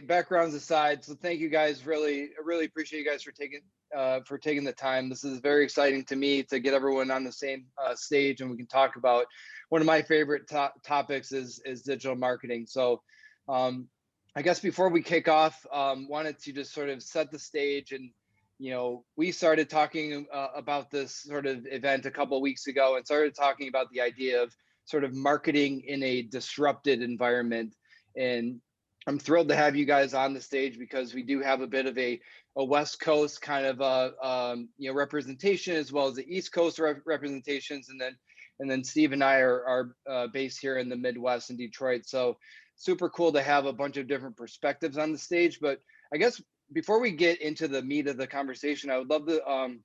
backgrounds aside, so thank you guys. Really appreciate you guys for taking the time. This is very exciting to me to get everyone on the same stage, and we can talk about one of my favorite topics is digital marketing. So, I guess before we kick off, wanted to just sort of set the stage. And we started talking about this sort of event a couple of weeks ago, and started talking about the idea of sort of marketing in a disrupted environment. And I'm thrilled to have you guys on the stage because we do have a bit of a West Coast kind of representation, as well as the East Coast representations, and then Steve and I are based here in the Midwest in Detroit. So super cool to have a bunch of different perspectives on the stage. But I guess before we get into the meat of the conversation, I would love to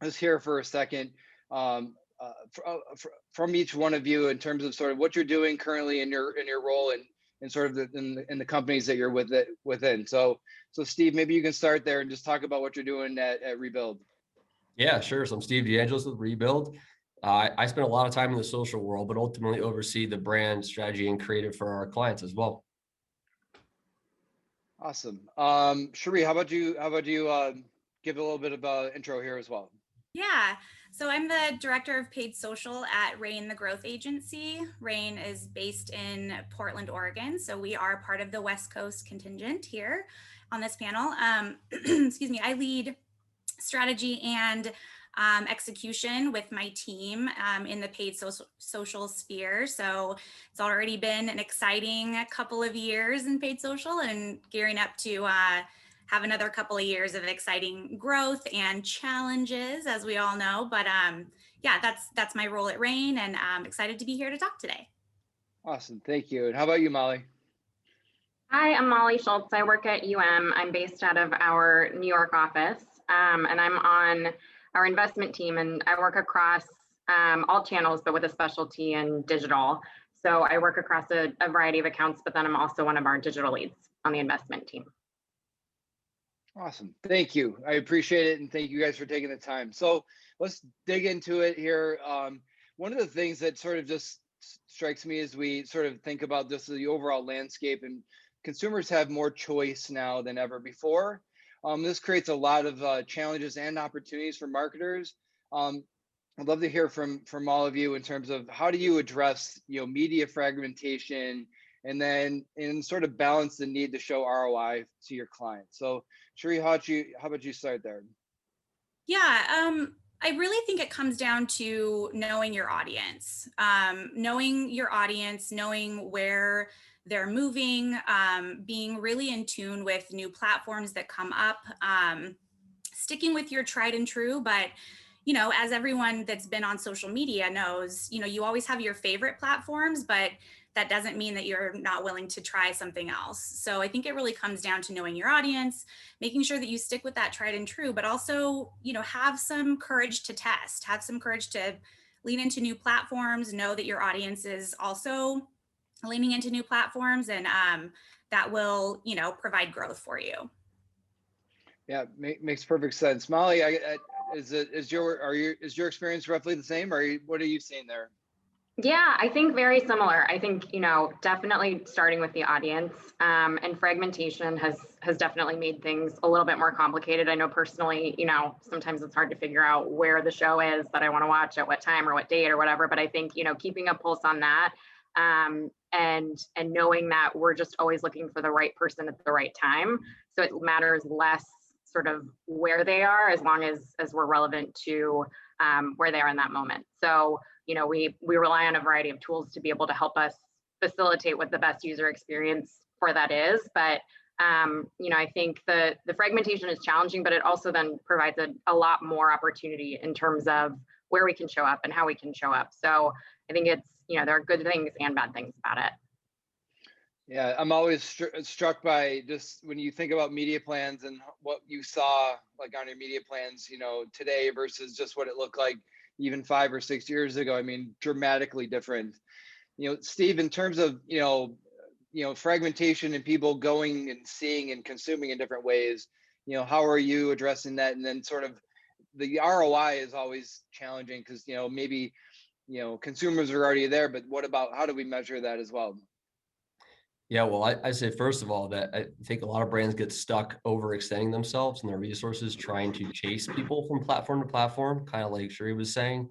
just hear for a second from each one of you in terms of sort of what you're doing currently in your role and sort of in the companies that you're within. So Steve, maybe you can start there and just talk about what you're doing at Rebuild. Yeah, sure. So I'm Steve DeAngelis with Rebuild. I spend a lot of time in the social world, but ultimately oversee the brand strategy and creative for our clients as well. Awesome. Shuree, how about you give a little bit of an intro here as well? Yeah, so I'm the director of paid social at Rain, the growth agency. Rain is based in Portland, Oregon. So we are part of the West Coast contingent here on this panel. Excuse me, I lead strategy and execution with my team in the paid social sphere. So it's already been an exciting couple of years in paid social, and gearing up to have another couple of years of exciting growth and challenges, as we all know. But yeah, that's my role at Rain, and I'm excited to be here to talk today. Awesome, thank you. And how about you, Molly? Hi, I'm Molly Schultz. I work at UM. I'm based out of our New York office, and I'm on our investment team, and I work across all channels, but with a specialty in digital. So I work across a variety of accounts, but then I'm also one of our digital leads on the investment team. Awesome. Thank you. I appreciate it. And thank you guys for taking the time. So let's dig into it here. One of the things that sort of just strikes me as we sort of think about just the overall landscape, and consumers have more choice now than ever before. This creates a lot of challenges and opportunities for marketers. I'd love to hear from all of you in terms of how do you address media fragmentation, and then sort of balance the need to show ROI to your clients. So Shuree, how about you start there? Yeah, I really think it comes down to knowing your audience, knowing where they're moving, being really in tune with new platforms that come up, sticking with your tried and true. But as everyone that's been on social media knows, you always have your favorite platforms, but that doesn't mean that you're not willing to try something else. So I think it really comes down to knowing your audience, making sure that you stick with that tried and true, but also, have some courage to test, have some courage to lean into new platforms, know that your audience is also leaning into new platforms, and that will, provide growth for you. Yeah, makes perfect sense. Molly, is your experience roughly the same, or what are you seeing there? Yeah, I think very similar. I think, definitely starting with the audience, and fragmentation has definitely made things a little bit more complicated. I know personally, sometimes it's hard to figure out where the show is that I want to watch at what time or what date or whatever. But I think, keeping a pulse on that, and knowing that we're just always looking for the right person at the right time. So it matters less sort of where they are, as long as we're relevant to where they are in that moment. So we rely on a variety of tools to be able to help us facilitate what the best user experience for that is. But, I think the fragmentation is challenging, but it also then provides a lot more opportunity in terms of where we can show up and how we can show up. So I think it's, there are good things and bad things about it. Yeah, I'm always struck by just when you think about media plans and what you saw like on your media plans, today versus just what it looked like even 5 or 6 years ago. I mean, dramatically different. Steve, in terms of, fragmentation and people going and seeing and consuming in different ways, how are you addressing that? And then sort of the ROI is always challenging because, maybe, consumers are already there, but what about, how do we measure that as well? Yeah, well, I say first of all that I think a lot of brands get stuck overextending themselves and their resources trying to chase people from platform to platform, kind of like Shuree was saying.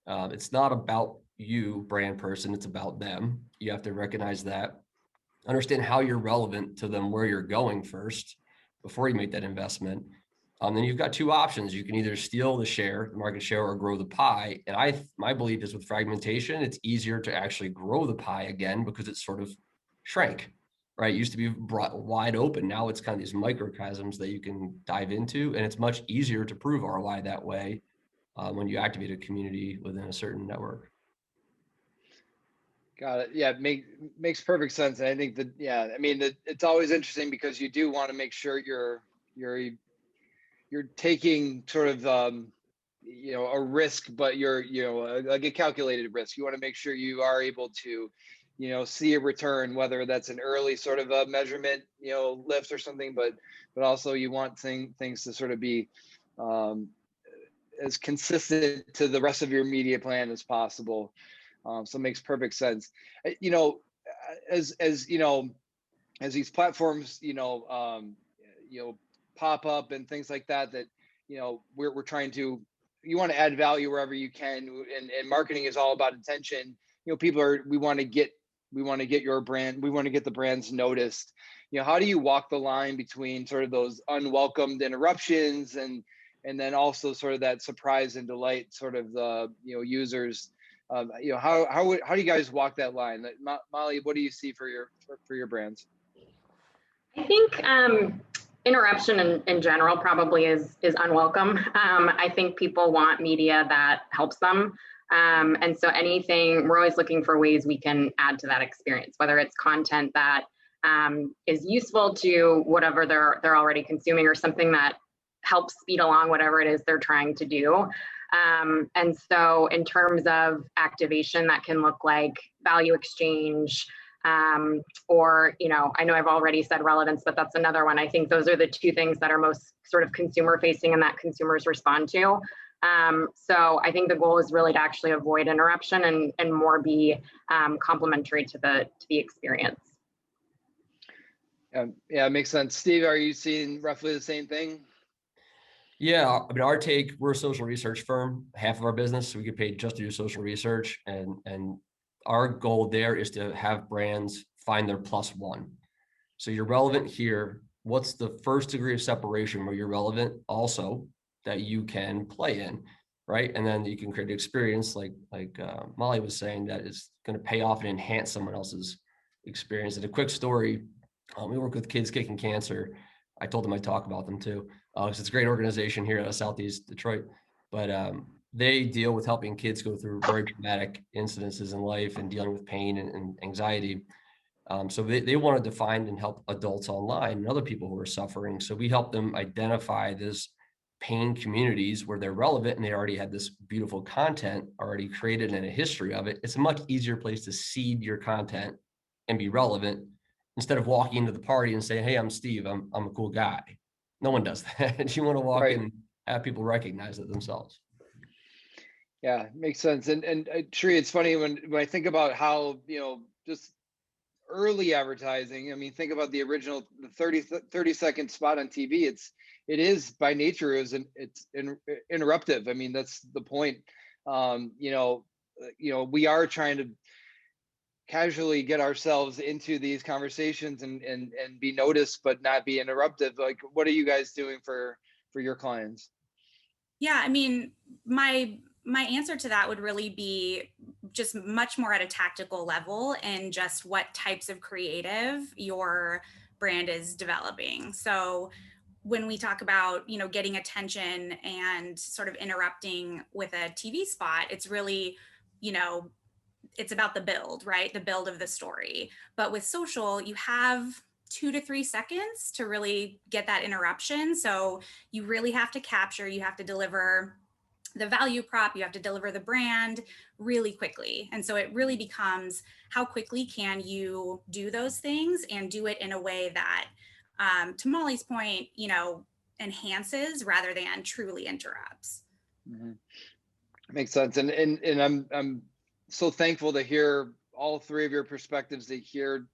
It's not about you, brand person, it's about them. You have to recognize that, understand how you're relevant to them, where you're going first before you make that investment. Then you've got two options. You can either steal the market share, or grow the pie. And my belief is with fragmentation, it's easier to actually grow the pie again because it's sort of shrank, right? It used to be brought wide open. Now it's kind of these microcosms that you can dive into, and it's much easier to prove ROI that way when you activate a community within a certain network. Got it. Yeah, makes perfect sense. And I think that, yeah, I mean, it's always interesting because you do want to make sure you're taking sort of a risk, but you're like a calculated risk. You want to make sure you are able to see a return, whether that's an early sort of a measurement lift or something, but also you want things to sort of be as consistent to the rest of your media plan as possible. So it makes perfect sense. As these platforms pop up and things like that we're trying to, you want to add value wherever you can, and marketing is all about attention. We want to get your brand, we want to get the brands noticed. How do you walk the line between sort of those unwelcomed interruptions and then also sort of that surprise and delight sort of the users? How do you guys walk that line? Molly, what do you see for your brands? I think interruption in general probably is unwelcome. I think people want media that helps them. And so we're always looking for ways we can add to that experience, whether it's content that is useful to whatever they're already consuming, or something that helps speed along whatever it is they're trying to do. And so in terms of activation, that can look like value exchange, or, I know I've already said relevance, but that's another one. I think those are the two things that are most sort of consumer facing and that consumers respond to. So I think the goal is really to actually avoid interruption and more be complementary to the experience. Yeah, it makes sense. Steve, are you seeing roughly the same thing? Yeah, I mean, we're a social research firm, half of our business, so we get paid just to do social research. And our goal there is to have brands find their +1. So you're relevant here. What's the first degree of separation where you're relevant also that you can play in, right? And then you can create an experience like Molly was saying that is going to pay off and enhance someone else's experience. And a quick story, we work with Kids Kicking Cancer. I told them I'd talk about them too, because it's a great organization here at Southeast Detroit. But they deal with helping kids go through very traumatic incidences in life and dealing with pain and anxiety. So they wanted to find and help adults online and other people who are suffering. So we help them identify this pain communities where they're relevant, and they already had this beautiful content already created and a history of it. It's a much easier place to seed your content and be relevant, instead of walking into the party and saying, "Hey, I'm Steve, I'm a cool guy." No one does that. You want to walk in and have people recognize it themselves. Yeah, makes sense. And Shuree, it's funny when I think about how, just early advertising, I mean, think about the original 30-second spot on TV. It is by nature it's interruptive. I mean, that's the point. We are trying to casually get ourselves into these conversations and be noticed, but not be interruptive. Like, what are you guys doing for your clients? Yeah, I mean, my answer to that would really be just much more at a tactical level, and just what types of creative your brand is developing. So when we talk about, getting attention and sort of interrupting with a TV spot, it's really, it's about the build, right? The build of the story. But with social, you have 2 to 3 seconds to really get that interruption. So you really have to capture, you have to deliver the value prop, you have to deliver the brand really quickly. And so it really becomes, how quickly can you do those things and do it in a way that, to Molly's point, enhances rather than truly interrupts. Mm-hmm. Makes sense. And I'm so thankful to hear all three of your perspectives, to hear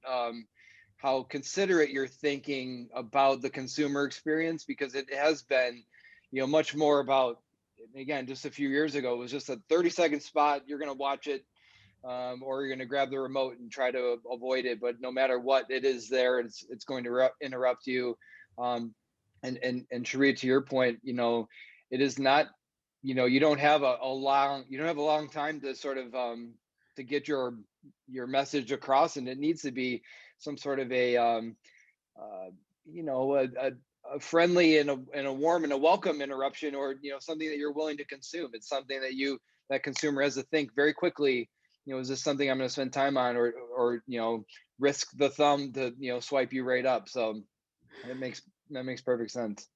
how considerate you're thinking about the consumer experience, because it has been, much more about, again, just a few years ago, it was just a 30-second spot. You're going to watch it, or you're going to grab the remote and try to avoid it. But no matter what, it is there. It's going to interrupt you. And Shuree, to your point, it is not, you don't have a long time to sort of to get your message across, and it needs to be some sort of a a friendly and a warm and a welcome interruption, or something that you're willing to consume. It's something that consumer has to think very quickly. Is this something I'm going to spend time on, or risk the thumb to swipe you right up? So that makes perfect sense.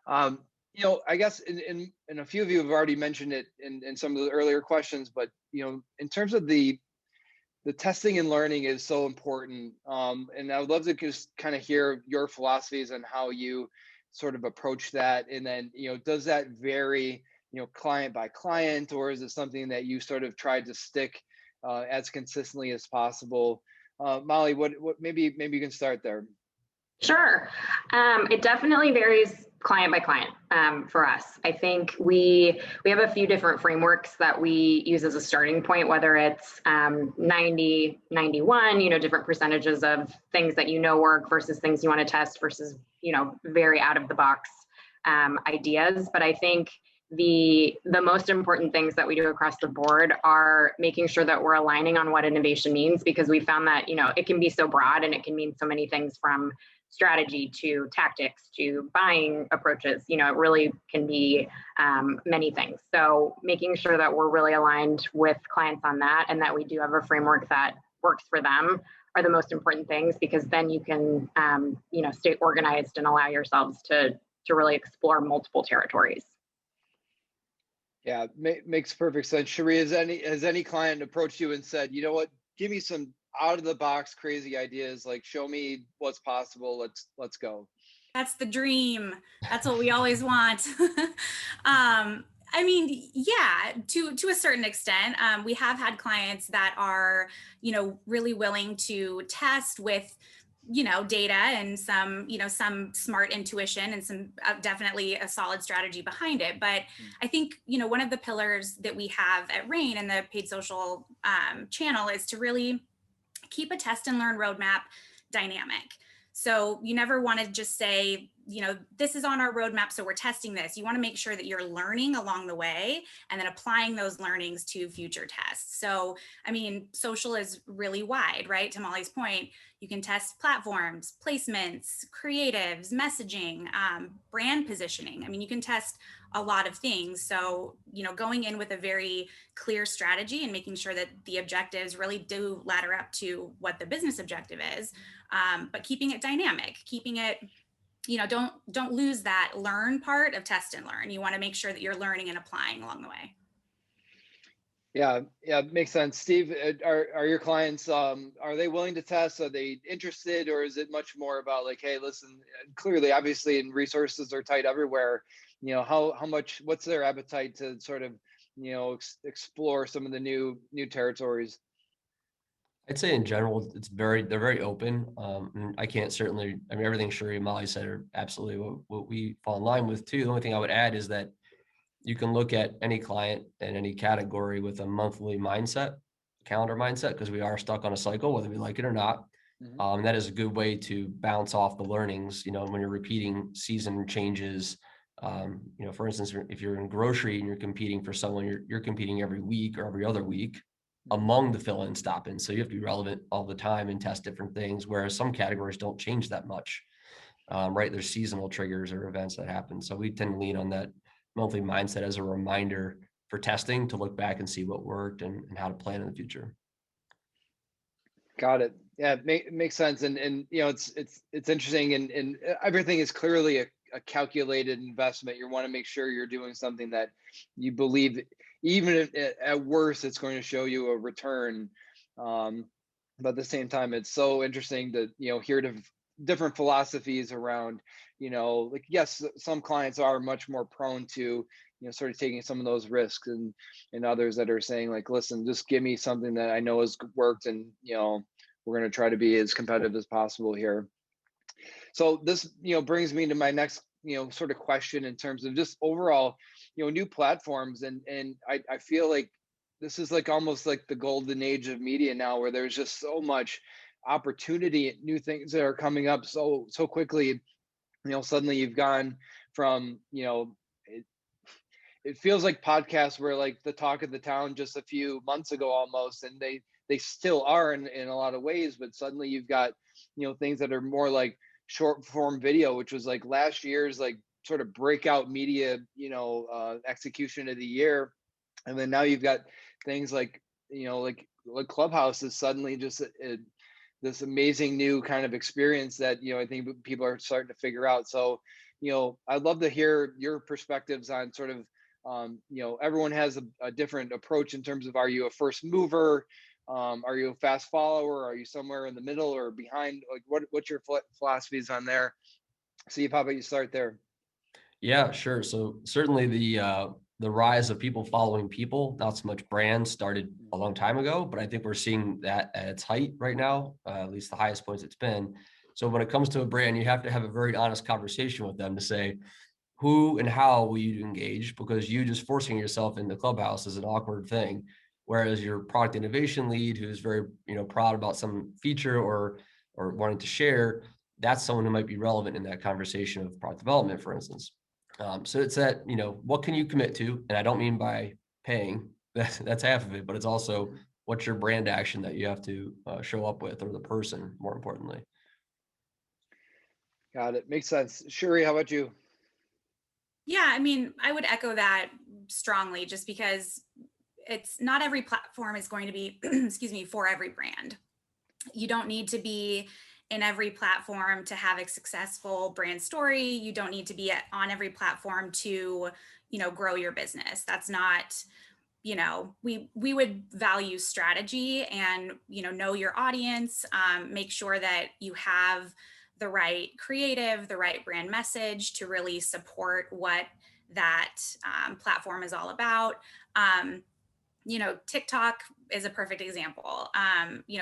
I guess in a few of you have already mentioned it in some of the earlier questions, but in terms of the testing and learning is so important. And I would love to just kind of hear your philosophies on how you sort of approach that. And then, does that vary, client by client, or is it something that you sort of tried to stick as consistently as possible? Molly, what maybe you can start there. Sure. It definitely varies client by client for us. I think we have a few different frameworks that we use as a starting point, whether it's 90, 91, different percentages of things that work versus things you want to test versus, very out of the box ideas. But I think the most important things that we do across the board are making sure that we're aligning on what innovation means, because we found that, it can be so broad and it can mean so many things, from strategy to tactics to buying approaches. It really can be many things. So making sure that we're really aligned with clients on that, and that we do have a framework that works for them, are the most important things, because then you can, stay organized and allow yourselves to really explore multiple territories. Yeah, makes perfect sense. Shuree, has any client approached you and said, what, give me some out of the box crazy ideas, like show me what's possible, let's go? That's the dream. That's what we always want. I mean, yeah, to a certain extent, we have had clients that are, really willing to test with, data and some, some smart intuition and some definitely a solid strategy behind it. But I think, one of the pillars that we have at Rain and the paid social channel is to really keep a test and learn roadmap dynamic. So you never want to just say, this is on our roadmap, so we're testing this. You want to make sure that you're learning along the way and then applying those learnings to future tests. So, I mean, social is really wide, right? To Molly's point, you can test platforms, placements, creatives, messaging, brand positioning. I mean, you can test a lot of things. So, going in with a very clear strategy and making sure that the objectives really do ladder up to what the business objective is, but keeping it dynamic, keeping it, don't lose that learn part of test and learn. You want to make sure that you're learning and applying along the way. Yeah, makes sense. Steve, are your clients, are they willing to test? Are they interested, or is it much more about like, hey, listen, clearly, obviously, and resources are tight everywhere. How much, what's their appetite to sort of, explore some of the new territories? I'd say in general, they're very open. And I can't certainly, I mean, everything Shuree and Molly said are absolutely what we fall in line with too. The only thing I would add is that you can look at any client in any category with a monthly mindset, calendar mindset, because we are stuck on a cycle, whether we like it or not. Mm-hmm. That is a good way to bounce off the learnings, when you're repeating season changes. For instance, if you're in grocery and you're competing for someone, you're competing every week or every other week among the fill-in stop-in. So you have to be relevant all the time and test different things, whereas some categories don't change that much, right? There's seasonal triggers or events that happen. So we tend to lean on that monthly mindset as a reminder for testing to look back and see what worked and how to plan in the future. Got it. Yeah, it makes sense. And it's interesting, and everything is clearly a calculated investment. You want to make sure you're doing something that you believe, even if at worst, it's going to show you a return. But at the same time, it's so interesting to, hear different philosophies around, like, yes, some clients are much more prone to, sort of taking some of those risks, and others that are saying like, listen, just give me something that I know has worked, and, we're going to try to be as competitive as possible here. So this, brings me to my next, sort of question in terms of just overall, new platforms. And I feel like this is like almost like the golden age of media now, where there's just so much opportunity, new things that are coming up so quickly. Suddenly you've gone from, it feels like podcasts were like the talk of the town just a few months ago almost, and they still are in a lot of ways, but suddenly you've got, things that are more like short form video, which was like last year's like sort of breakout media, execution of the year. And then now you've got things like, like Clubhouse is suddenly just this amazing new kind of experience that, I think people are starting to figure out. So, I'd love to hear your perspectives on sort of, everyone has a different approach in terms of, are you a first mover? Are you a fast follower? Are you somewhere in the middle or behind? Like what's your philosophies on there? See, how about you start there? Yeah, sure. So certainly the rise of people following people, not so much brands, started a long time ago, but I think we're seeing that at its height right now, at least the highest points it's been. So when it comes to a brand, you have to have a very honest conversation with them to say, who and how will you engage? Because you just forcing yourself into Clubhouse is an awkward thing. Whereas your product innovation lead, who's very, proud about some feature or wanting to share, that's someone who might be relevant in that conversation of product development, for instance. So it's that, what can you commit to? And I don't mean by paying, that's half of it, but it's also what's your brand action that you have to show up with, or the person, more importantly. Got it. Makes sense. Shuree, how about you? Yeah, I mean, I would echo that strongly, just because it's not every platform is going to be, excuse me, for every brand. You don't need to be in every platform to have a successful brand story. You don't need to be on every platform to, grow your business. That's not, we would value strategy and, know your audience, make sure that you have the right creative, the right brand message to really support what that platform is all about. TikTok is a perfect example.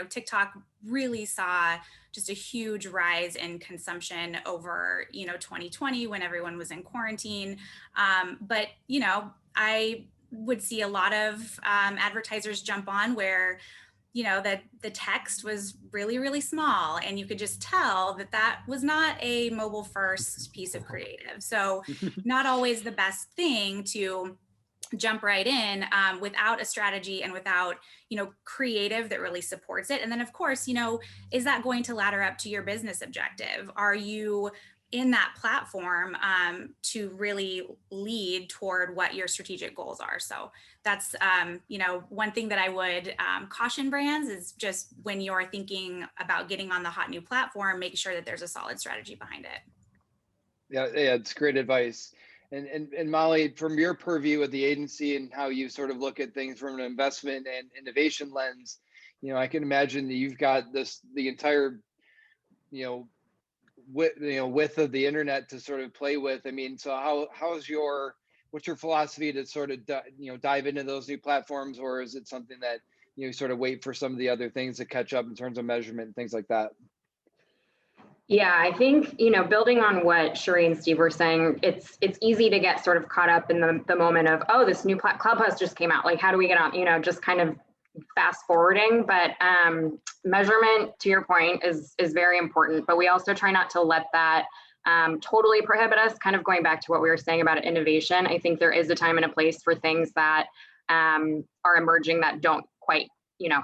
TikTok really saw just a huge rise in consumption over, 2020 when everyone was in quarantine. But I would see a lot of advertisers jump on where, that the text was really, really small, and you could just tell that was not a mobile first piece of creative. So not always the best thing to jump right in without a strategy and without, creative that really supports it. And then of course, is that going to ladder up to your business objective? Are you in that platform to really lead toward what your strategic goals are? So that's, one thing that I would caution brands is just when you're thinking about getting on the hot new platform, make sure that there's a solid strategy behind it. Yeah, it's great advice. And Molly, from your purview at the agency and how you sort of look at things from an investment and innovation lens, I can imagine that you've got the entire, width of the internet to sort of play with. I mean, so what's your philosophy to sort of dive into those new platforms, or is it something that you sort of wait for some of the other things to catch up in terms of measurement and things like that? Yeah, I think, building on what Shuree and Steve were saying, it's easy to get sort of caught up in the moment of, oh, this new Clubhouse just came out. Like, how do we get on, just kind of fast forwarding. But measurement, to your point, is very important. But we also try not to let that totally prohibit us. Kind of going back to what we were saying about innovation, I think there is a time and a place for things that are emerging that don't quite,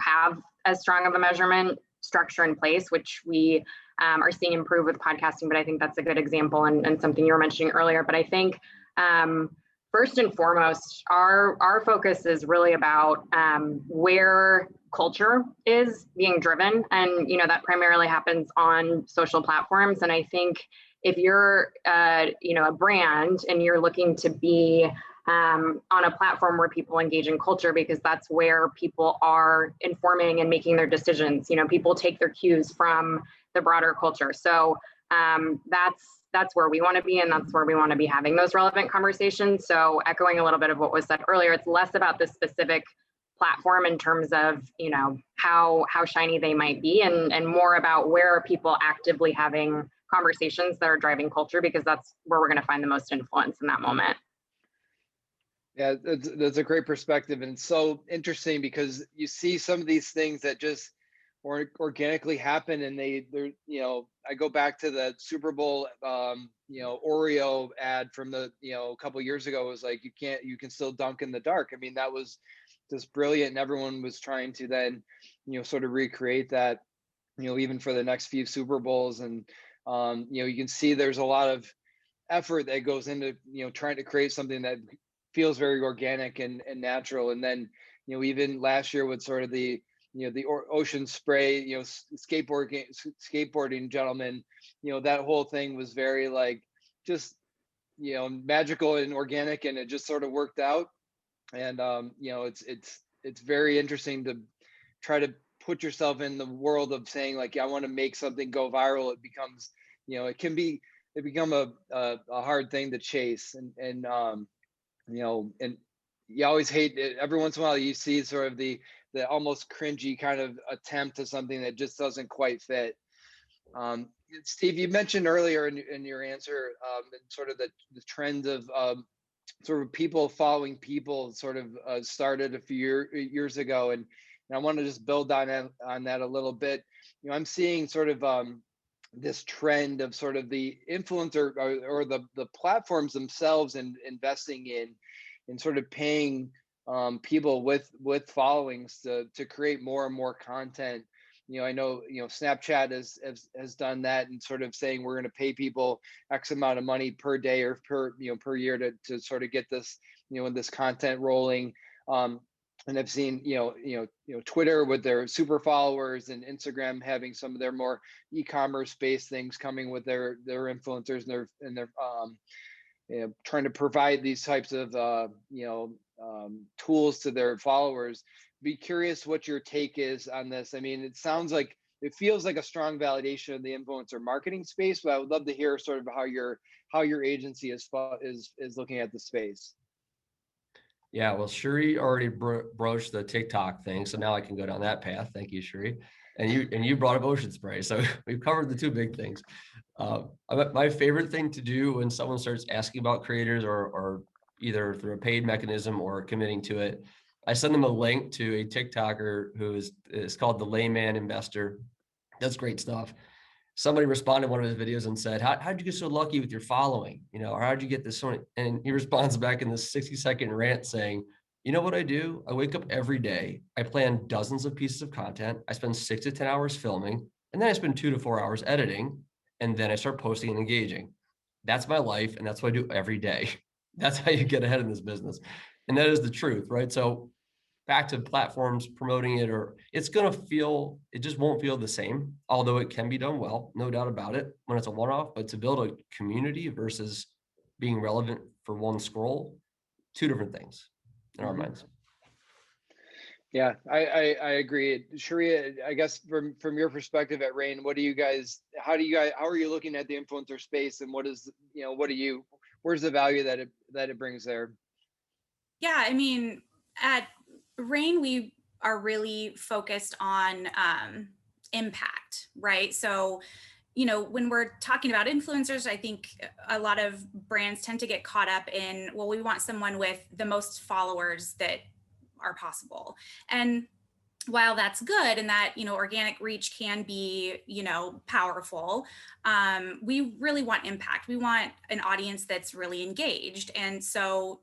have as strong of a measurement structure in place, which we are seeing improve with podcasting. But I think that's a good example and something you were mentioning earlier. But I think first and foremost, our focus is really about where culture is being driven. And, that primarily happens on social platforms. And I think if you're, a brand and you're looking to be on a platform where people engage in culture, because that's where people are informing and making their decisions. People take their cues from the broader culture. So that's where we want to be, and that's where we want to be having those relevant conversations. So echoing a little bit of what was said earlier, it's less about the specific platform in terms of, how shiny they might be, and more about where are people actively having conversations that are driving culture, because that's where we're going to find the most influence in that moment. Yeah, that's a great perspective. And it's so interesting because you see some of these things that just organically happen, and they're, I go back to the Super Bowl, Oreo ad from the, a couple years ago. It was like, you can still dunk in the dark. I mean, that was just brilliant. And everyone was trying to then, sort of recreate that, even for the next few Super Bowls. And, you can see there's a lot of effort that goes into, trying to create something that feels very organic and natural. And then, even last year with sort of the, the ocean spray, skateboarding gentleman, that whole thing was very like, just, magical and organic, and it just sort of worked out. And, it's very interesting to try to put yourself in the world of saying like, I want to make something go viral. It becomes, it become a hard thing to chase. And and you always hate it. Every once in a while you see sort of the almost cringy kind of attempt to something that just doesn't quite fit. Steve, you mentioned earlier in your answer, sort of the trend of sort of people following people sort of started a few years ago. And I want to just build on that a little bit. I'm seeing sort of this trend of sort of the influencer or the platforms themselves and investing in sort of paying people with followings to create more and more content. I know, Snapchat has done that, and sort of saying we're going to pay people X amount of money per day or per year to sort of get this, this content rolling. And I've seen, Twitter with their super followers, and Instagram having some of their more e-commerce based things coming with their influencers, and their trying to provide these types of, tools to their followers. Be curious what your take is on this. I mean, it feels like a strong validation of the influencer marketing space, but I would love to hear sort of how your agency is looking at the space. Yeah, well, Shuree already broached the TikTok thing, so now I can go down that path. Thank you, Shuree. And you brought up ocean spray, so we've covered the two big things. My favorite thing to do when someone starts asking about creators, or either through a paid mechanism or committing to it, I send them a link to a TikToker who is called the Layman Investor. That's great stuff. Somebody responded to one of his videos and said, how'd you get so lucky with your following? Or how'd you get this one? And he responds back in this 60-second rant saying, you know what I do? I wake up every day. I plan dozens of pieces of content. I spend 6 to 10 hours filming, and then I spend 2 to 4 hours editing. And then I start posting and engaging. That's my life. And that's what I do every day. That's how you get ahead in this business. And that is the truth, right? So back to platforms promoting it, or it just won't feel the same, although it can be done well, no doubt about it, when it's a one-off. But to build a community versus being relevant for one scroll, two different things in our minds. Yeah, I agree. Shuree, I guess from your perspective at Rain, how are you looking at the influencer space, and where's the value that it brings there? Yeah, I mean, at Rain, we are really focused on impact, right? So, when we're talking about influencers, I think a lot of brands tend to get caught up in, well, we want someone with the most followers that are possible. And while that's good, and that, organic reach can be, powerful, we really want impact. We want an audience that's really engaged. And so,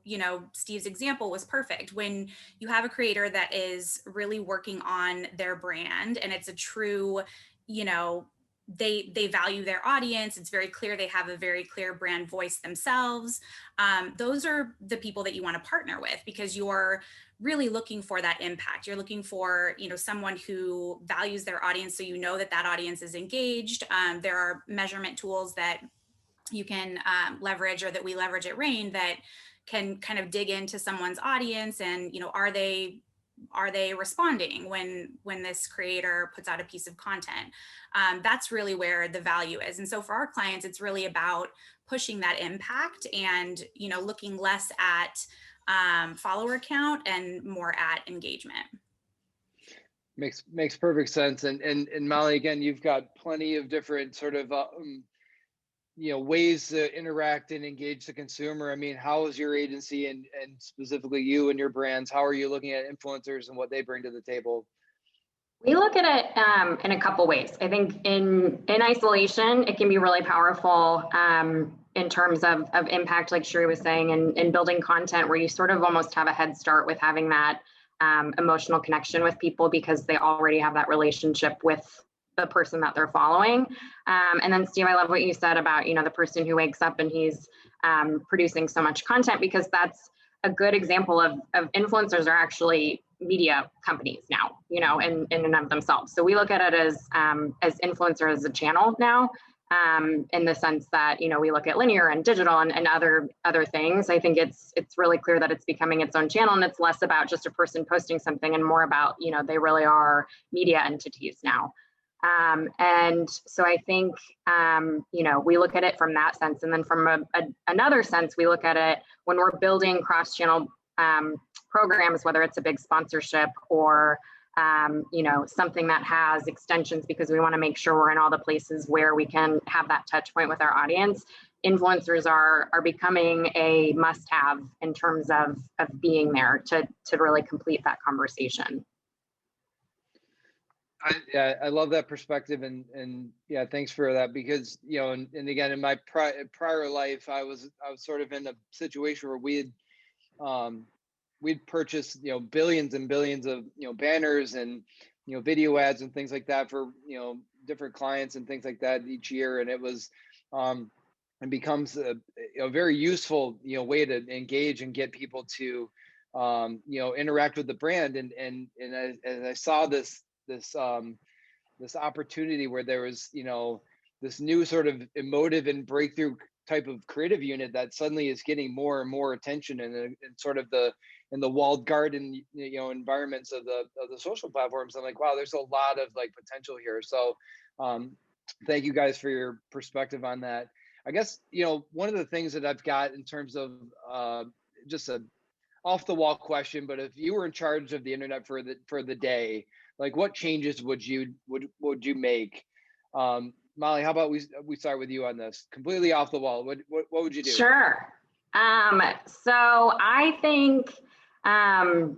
Steve's example was perfect. When you have a creator that is really working on their brand, and it's a true, they value their audience. It's very clear they have a very clear brand voice themselves. Those are the people that you want to partner with, because you're really looking for that impact. You're looking for, someone who values their audience, so that audience is engaged. There are measurement tools that you can leverage, or that we leverage at Rain, that can kind of dig into someone's audience and, are they responding when this creator puts out a piece of content? That's really where the value is. And so for our clients, it's really about pushing that impact and, looking less at follower count and more ad engagement. Makes perfect sense. And Molly, again, you've got plenty of different sort of ways to interact and engage the consumer. I mean, how is your agency and specifically you and your brands, how are you looking at influencers and what they bring to the table? We look at it in a couple ways. I think in isolation, it can be really powerful in terms of impact, like Shuree was saying, and building content where you sort of almost have a head start with having that emotional connection with people because they already have that relationship with the person that they're following. And then Steve, I love what you said about, the person who wakes up and he's producing so much content, because that's a good example of influencers are actually media companies now, in and of themselves. So we look at it as influencer as a channel now, in the sense that, we look at linear and digital and other things. I think it's really clear that it's becoming its own channel, and it's less about just a person posting something and more about, they really are media entities now. And so I think, we look at it from that sense. And then from another sense, we look at it when we're building cross-channel programs, whether it's a big sponsorship or, something that has extensions, because we want to make sure we're in all the places where we can have that touch point with our audience. Influencers are becoming a must-have in terms of being there to really complete that conversation. I love that perspective, and yeah, thanks for that, because and again, in my prior life, I was sort of in a situation where we'd purchased billions and billions of banners and video ads and things like that for different clients and things like that each year, and it was it becomes a very useful way to engage and get people to interact with the brand, and as I saw this opportunity where there was this new sort of emotive and breakthrough type of creative unit that suddenly is getting more and more attention in sort of the walled garden environments of the social platforms. I'm like, wow, there's a lot of potential here. So thank you guys for your perspective on that. I guess one of the things that I've got in terms of just a off the wall question, but if you were in charge of the internet for the day, what changes would you make? Molly, how about we start with you on this? Completely off the wall. What would you do? Sure. So I think I'm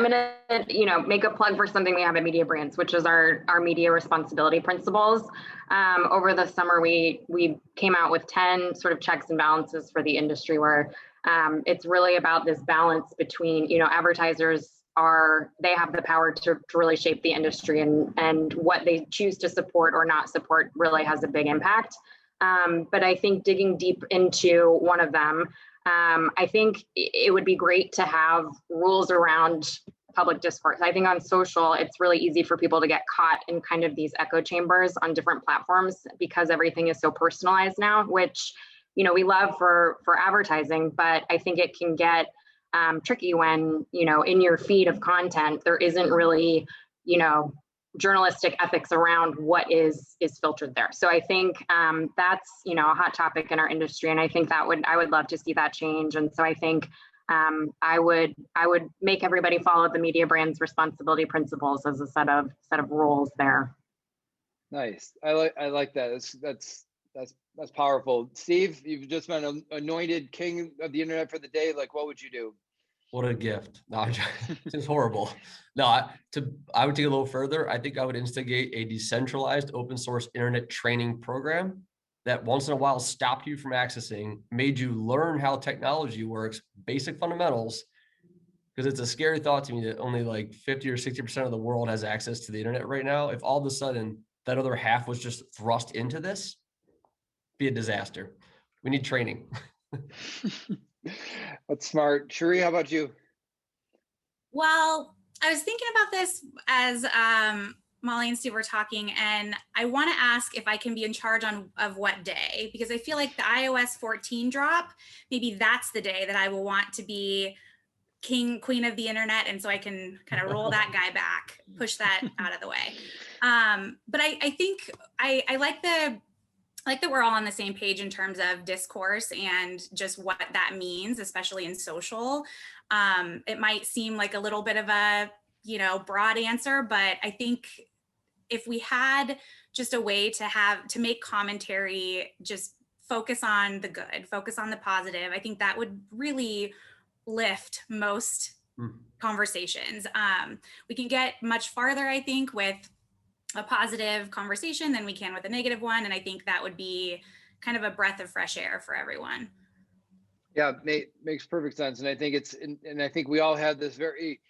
gonna make a plug for something we have at Media Brands, which is our media responsibility principles. Over the summer, we came out with 10 sort of checks and balances for the industry, where it's really about this balance between advertisers they have the power to really shape the industry, and what they choose to support or not support really has a big impact. But I think digging deep into one of them, I think it would be great to have rules around public discourse. I think on social, it's really easy for people to get caught in kind of these echo chambers on different platforms, because everything is so personalized now, which we love for advertising, but I think it can get tricky when, in your feed of content, there isn't really, journalistic ethics around what is filtered there. So I think that's, a hot topic in our industry. And I think I would love to see that change. And so I think I would make everybody follow the Media Brands responsibility principles as a set of rules there. Nice. I like that. That's powerful. Steve, you've just been anointed king of the internet for the day. What would you do? What a gift. No, it's horrible. No, I would take it a little further. I think I would instigate a decentralized open source internet training program that once in a while stopped you from accessing, made you learn how technology works, basic fundamentals, because it's a scary thought to me that only 50 or 60% of the world has access to the internet right now. If all of a sudden that other half was just thrust into this, be a disaster. We need training. That's smart. Shuree, how about you? Well, I was thinking about this as Molly and Steve were talking, and I want to ask if I can be in charge of what day, because I feel like the iOS 14 drop, maybe that's the day that I will want to be queen of the internet, and so I can kind of roll that guy back, push that out of the way. But I think I like I like that we're all on the same page in terms of discourse and just what that means, especially in social. It might seem like a little bit of a, broad answer, but I think if we had just a way to make commentary, just focus on the good, focus on the positive, I think that would really lift most conversations. We can get much farther, I think, with a positive conversation than we can with a negative one. And I think that would be kind of a breath of fresh air for everyone. Yeah, makes perfect sense. And I think and I think we all have this very,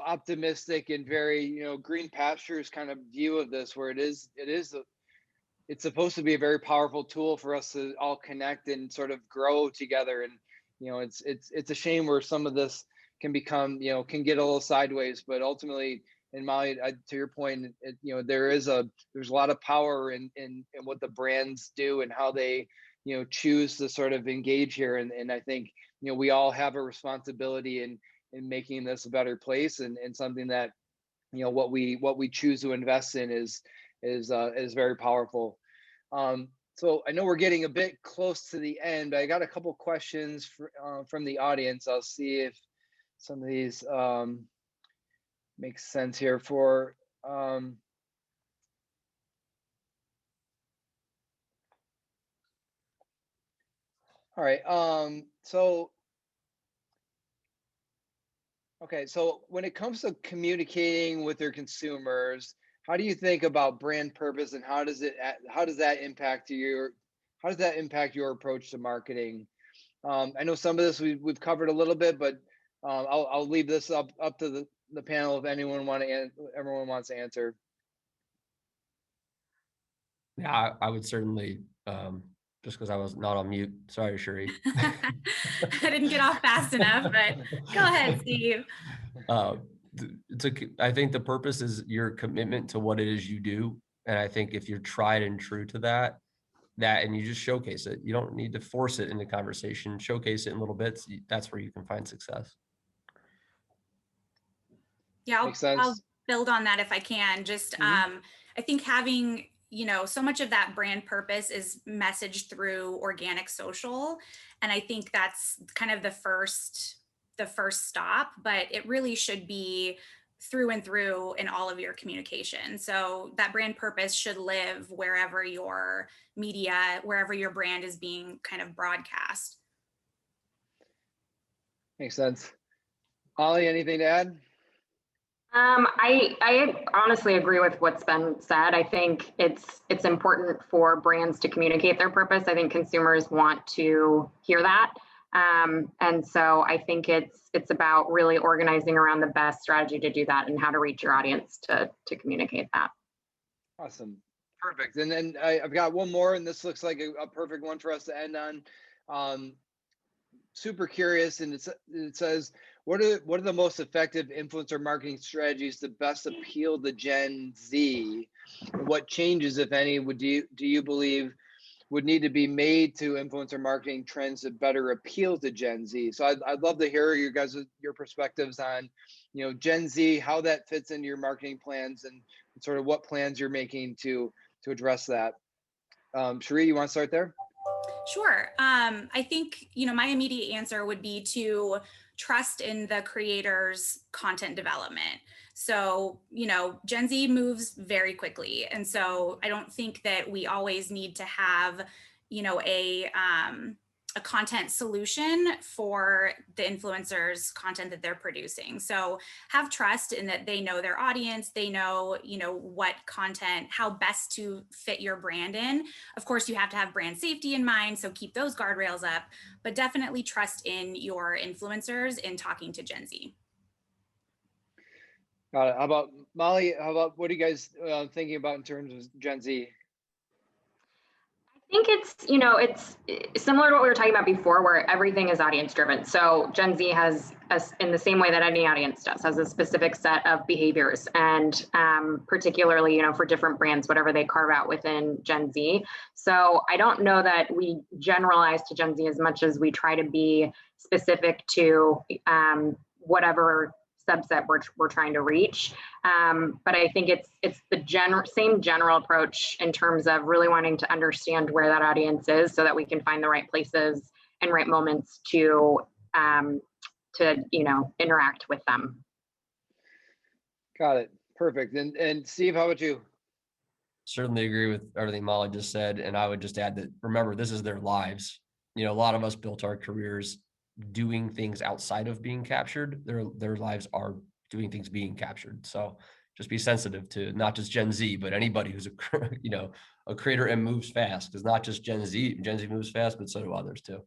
optimistic and very, green pastures kind of view of this, where it's supposed to be a very powerful tool for us to all connect and sort of grow together. And, it's a shame where some of this can become, can get a little sideways, but ultimately, and Molly, to your point, there's a lot of power in what the brands do and how they, choose to sort of engage here. And I think, we all have a responsibility in making this a better place, and something that, what we choose to invest in is very powerful. So I know we're getting a bit close to the end, but I got a couple questions from the audience. I'll see if some of these makes sense here for all right. So when it comes to communicating with your consumers, how do you think about brand purpose, and how does that impact your approach to marketing? I know some of this we've covered a little bit, but I'll leave this up to the panel if everyone wants to answer. Yeah, I would certainly, just because I was not on mute. Sorry, Shuree. I didn't get off fast enough, but go ahead, Steve. I think the purpose is your commitment to what it is you do. And I think if you're tried and true to that, and you just showcase it, you don't need to force it into conversation, showcase it in little bits. That's where you can find success. Yeah, I'll build on that if I can. Just, I think having, so much of that brand purpose is messaged through organic social. And I think that's kind of the first stop, but it really should be through and through in all of your communication. So that brand purpose should live wherever your media, wherever your brand is being kind of broadcast. Makes sense. Holly, anything to add? I honestly agree with what's been said. I think it's important for brands to communicate their purpose. I think consumers want to hear that. And so I think it's about really organizing around the best strategy to do that and how to reach your audience to communicate that. Awesome. Perfect. And then I've got one more, and this looks like a perfect one for us to end on. Super curious, and it says, what are the most effective influencer marketing strategies to best appeal to Gen Z? What changes, if any, do you believe would need to be made to influencer marketing trends to better appeal to Gen Z? So I'd love to hear your perspectives on, Gen Z, how that fits into your marketing plans, and sort of what plans you're making to address that. Shuree, you want to start there? Sure. I think, my immediate answer would be to trust in the creator's content development. So, Gen Z moves very quickly. And so I don't think that we always need to have, a content solution for the influencers' content that they're producing. So have trust in that they know their audience, they know, what content, how best to fit your brand in. Of course, you have to have brand safety in mind, so keep those guardrails up, but definitely trust in your influencers in talking to Gen Z. Got it. How about Molly? What are you guys thinking about in terms of Gen Z? I think it's similar to what we were talking about before, where everything is audience driven. So Gen Z has, in the same way that any audience does, has a specific set of behaviors, and particularly, for different brands, whatever they carve out within Gen Z. So I don't know that we generalize to Gen Z as much as we try to be specific to whatever subset we're trying to reach. But I think it's the same general approach in terms of really wanting to understand where that audience is so that we can find the right places and right moments to interact with them. Got it. Perfect. And Steve, how about you? Certainly agree with everything Molly just said. And I would just add that, remember, this is their lives. A lot of us built our careers doing things outside of being captured. Their lives are doing things being captured. So just be sensitive to not just Gen Z, but anybody who's a creator and moves fast. Because not just Gen Z moves fast, but so do others too.